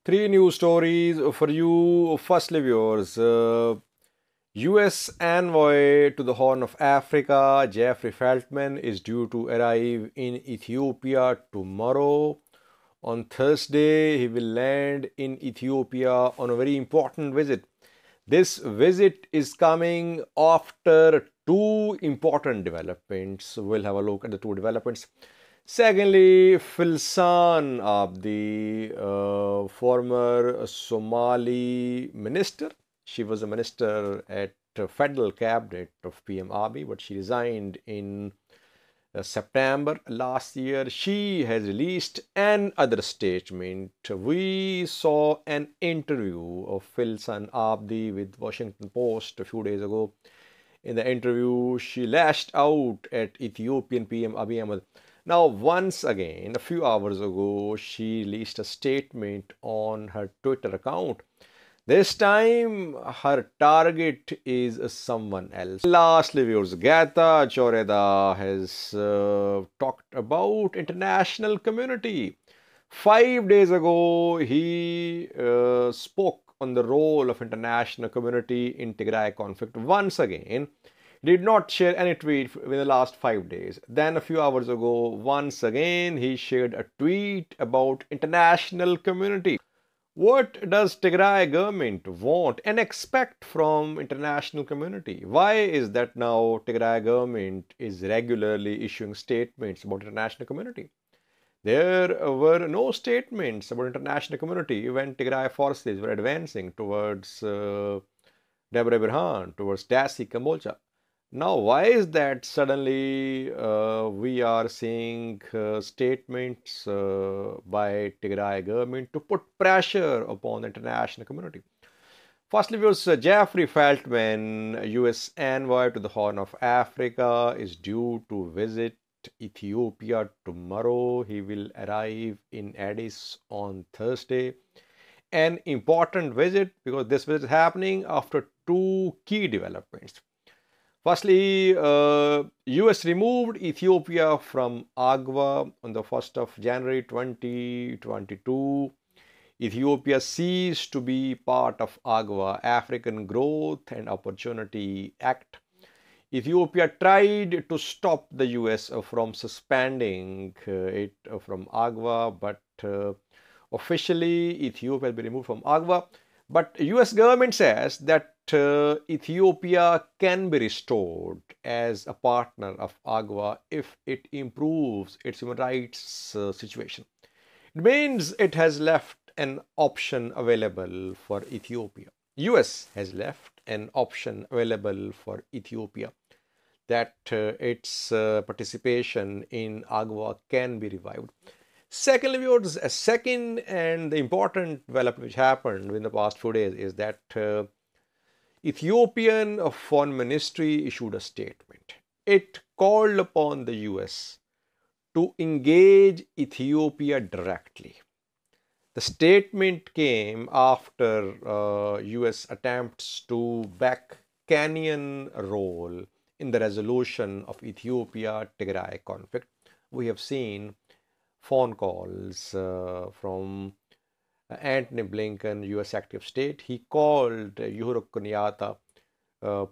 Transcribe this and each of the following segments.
Three news stories for you. Firstly, viewers, US envoy to the Horn of Africa, Jeffery Feltman, is due to arrive in Ethiopia tomorrow. On Thursday, he will land in Ethiopia on a very important visit. This visit is coming after two important developments. We'll have a look at the two developments. Secondly, Filsan Abdi, former Somali minister. She was a minister at federal cabinet of PM Abiy, but she resigned in September last year. She has released another statement. We saw an interview of Filsan Abdi with Washington Post a few days ago. In the interview, she lashed out at Ethiopian PM Abiy Ahmed. Now, once again, a few hours ago, she released a statement on her Twitter account. This time, her target is someone else. Lastly, viewers, Getachew Reda has talked about international community. 5 days ago, he spoke on the role of international community in Tigray conflict. Once again, did not share any tweet in the last 5 days. Then a few hours ago, once again, he shared a tweet about international community. What does Tigray government want and expect from international community? Why is that now Tigray government is regularly issuing statements about international community? There were no statements about international community when Tigray forces were advancing towards Debre Birhan, towards Dasi, Kambolcha. Now, why is that suddenly we are seeing statements by Tigray government to put pressure upon the international community? Firstly, was Jeffery Feltman, US envoy to the Horn of Africa, is due to visit Ethiopia tomorrow. He will arrive in Addis on Thursday. An important visit because this visit is happening after two key developments. Firstly, US removed Ethiopia from AGWA on the 1st of January 2022. Ethiopia ceased to be part of AGWA, African Growth and Opportunity Act. Ethiopia tried to stop the US from suspending it from AGWA, but officially Ethiopia will be removed from AGWA. But US government says that Ethiopia can be restored as a partner of AGWA if it improves its human rights situation. It means it has left an option available for Ethiopia. US has left an option available for Ethiopia that its participation in AGWA can be revived. Secondly, a second and the important development which happened in the past few days is that Ethiopian Foreign Ministry issued a statement. It called upon the US to engage Ethiopia directly. The statement came after US attempts to back Kenyan role in the resolution of Ethiopia-Tigray conflict. We have seen phone calls from Antony Blinken, US Secretary of State. He called Uhuru Kenyatta,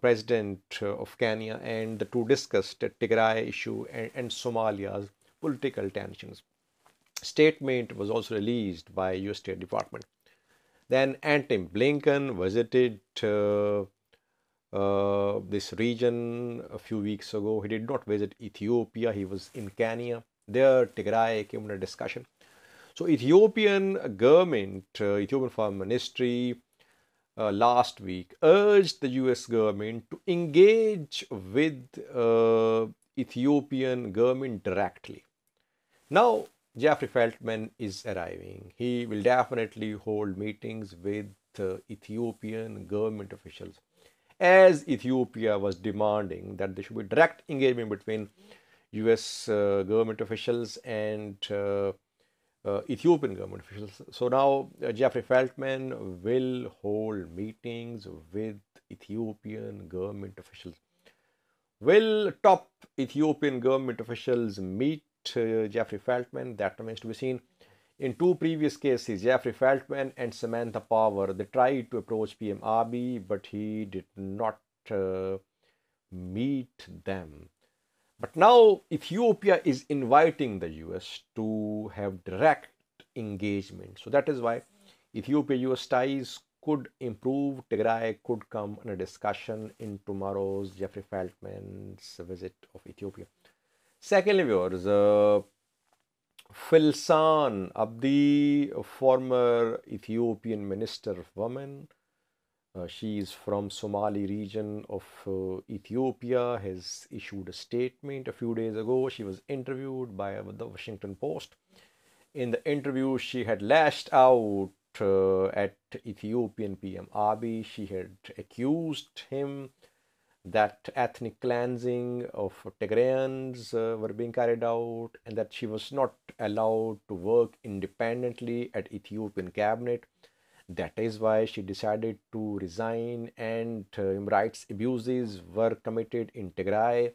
President of Kenya, and the two discussed the Tigray issue and Somalia's political tensions. Statement was also released by US State Department. Then Antony Blinken visited this region a few weeks ago. He did not visit Ethiopia. He was in Kenya. There, Tigray came under discussion. So, Ethiopian government, Ethiopian Foreign Ministry, last week urged the US government to engage with Ethiopian government directly. Now, Jeffery Feltman is arriving. He will definitely hold meetings with Ethiopian government officials, as Ethiopia was demanding that there should be direct engagement between US government officials and Ethiopian government officials. So now Jeffery Feltman will hold meetings with Ethiopian government officials. Will top Ethiopian government officials meet Jeffery Feltman? That remains to be seen. In two previous cases, Jeffery Feltman and Samantha Power, they tried to approach PM Abiy, but he did not meet them. But now Ethiopia is inviting the US to have direct engagement. So that is why Ethiopia-US ties could improve. Tigray could come in a discussion in tomorrow's Jeffrey Feltman's visit of Ethiopia. Secondly, viewers, Filsan Abdi, a former Ethiopian Minister of Women, she is from Somali region of Ethiopia, has issued a statement a few days ago. She was interviewed by the Washington Post. In the interview, she had lashed out at Ethiopian PM Abiy. She had accused him that ethnic cleansing of Tigrayans were being carried out, and that she was not allowed to work independently at Ethiopian cabinet. That is why she decided to resign, and human rights abuses were committed in Tigray.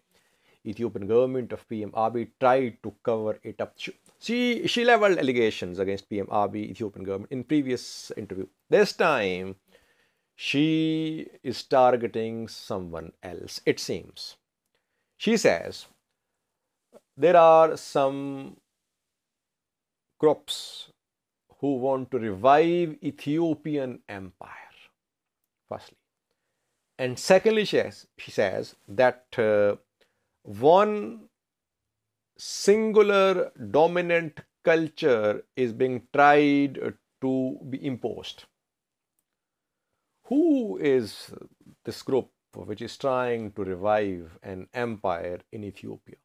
Ethiopian government of PM Abiy tried to cover it up. She leveled allegations against PM Abiy, Ethiopian government, in previous interview. This time, she is targeting someone else, it seems. She says there are some groups who want to revive Ethiopian empire, firstly. And secondly, she says that one singular dominant culture is being tried to be imposed. Who is this group which is trying to revive an empire in Ethiopia?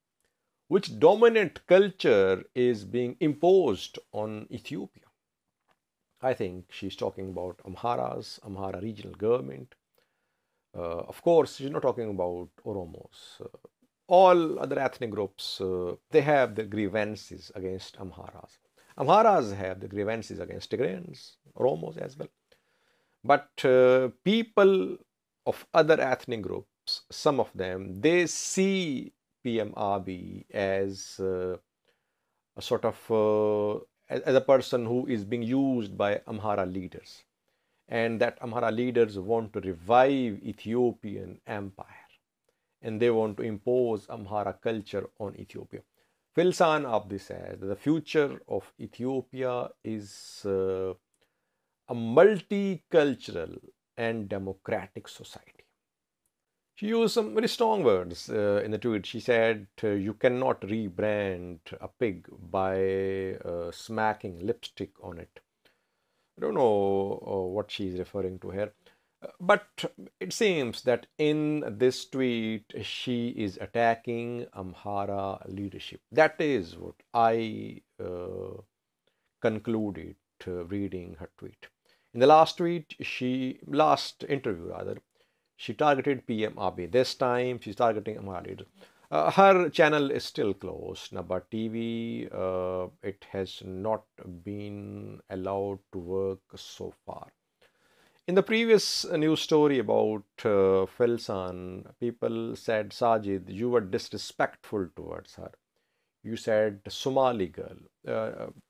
Which dominant culture is being imposed on Ethiopia? I think she's talking about Amhara regional government. Of course, she's not talking about Oromos. All other ethnic groups, they have their grievances against Amharas. Amharas have the grievances against Tigrayans, Oromos as well. But people of other ethnic groups, some of them, they see PM Abiy as a sort of as a person who is being used by Amhara leaders, and that Amhara leaders want to revive Ethiopian empire, and they want to impose Amhara culture on Ethiopia. Filsan Abdi says that the future of Ethiopia is a multicultural and democratic society. She used some very strong words in the tweet. She said, you cannot rebrand a pig by smacking lipstick on it. I don't know what she's referring to here. But it seems that in this tweet, she is attacking Amhara leadership. That is what I concluded reading her tweet. In the last interview, she targeted PM Abiy. This time, she's targeting Amhara leaders. Her channel is still closed. Naba TV, it has not been allowed to work so far. In the previous news story about Filsan, people said, Sajid, you were disrespectful towards her. You said Somali girl.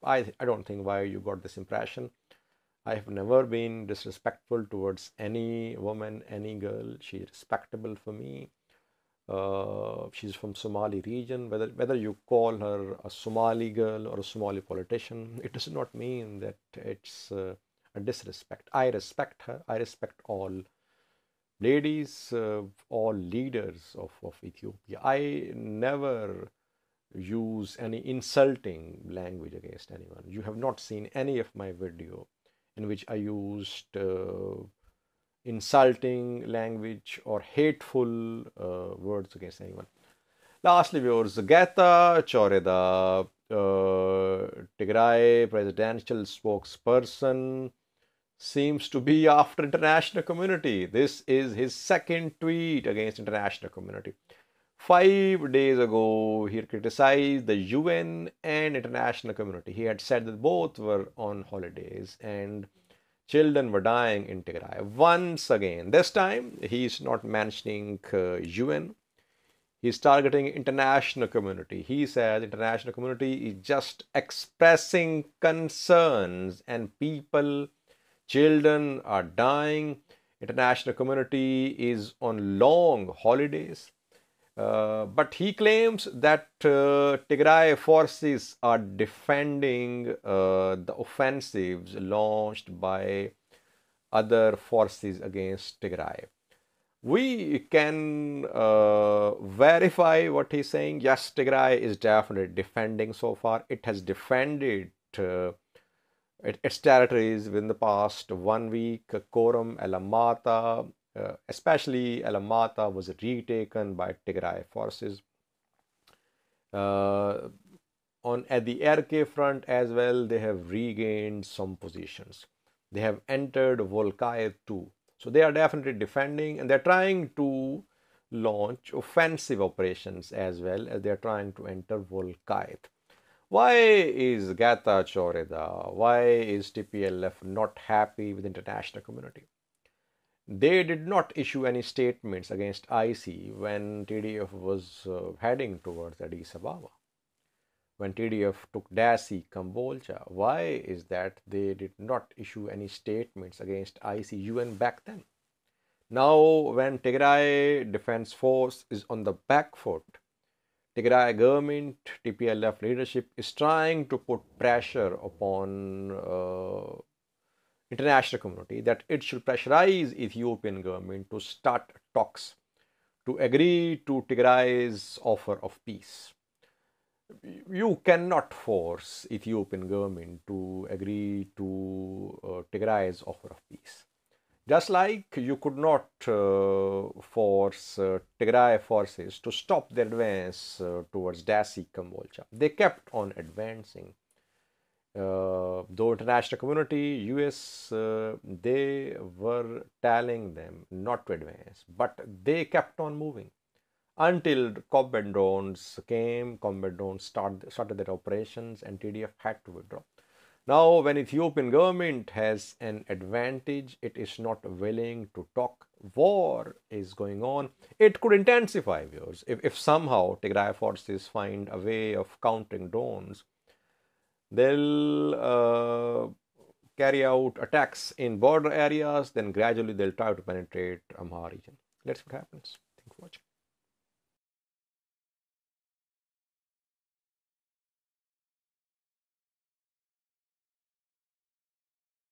I don't think why you got this impression. I have never been disrespectful towards any woman, any girl. She is respectable for me. She's from Somali region. Whether you call her a Somali girl or a Somali politician, it does not mean that it's a disrespect. I respect her. I respect all ladies, all leaders of Ethiopia. I never use any insulting language against anyone. You have not seen any of my video in which I used insulting language or hateful words against anyone. Lastly, viewers, Getachew Reda, Tigray presidential spokesperson, seems to be after international community. This is his second tweet against international community. 5 days ago, he criticized the UN and international community. He had said that both were on holidays and children were dying in Tigray. Once again, this time, he is not mentioning UN. He's targeting international community. He says international community is just expressing concerns and people, children are dying. International community is on long holidays. But he claims that Tigray forces are defending the offensives launched by other forces against Tigray. We can verify what he's saying. Yes, Tigray is definitely defending so far. It has defended its territories within the past 1 week. Koram, Alamata, especially Alamata, was retaken by Tigray forces. At the RK front as well, they have regained some positions. They have entered Volkayet too. So they are definitely defending, and they're trying to launch offensive operations as well as they're trying to enter Volkayet. Why is Getachew Reda, why is TPLF not happy with the international community? They did not issue any statements against IC when TDF was heading towards Addis Ababa. When TDF took Dassi, Kambolcha, why is that they did not issue any statements against ICUN back then? Now, when Tigray Defense Force is on the back foot, Tigray government, TPLF leadership is trying to put pressure upon international community that it should pressurize Ethiopian government to start talks, to agree to Tigray's offer of peace. You cannot force Ethiopian government to agree to Tigray's offer of peace. Just like you could not force Tigray forces to stop their advance towards Dassi, Kambolcha. They kept on advancing. Though international community, US, they were telling them not to advance, but they kept on moving until combat drones came. Combat drones started their operations, and TDF had to withdraw. Now, when Ethiopian government has an advantage, it is not willing to talk. War is going on. It could intensify, viewers, if somehow Tigray forces find a way of countering drones. They'll carry out attacks in border areas, then gradually they'll try to penetrate Amhara region. Let's see what happens.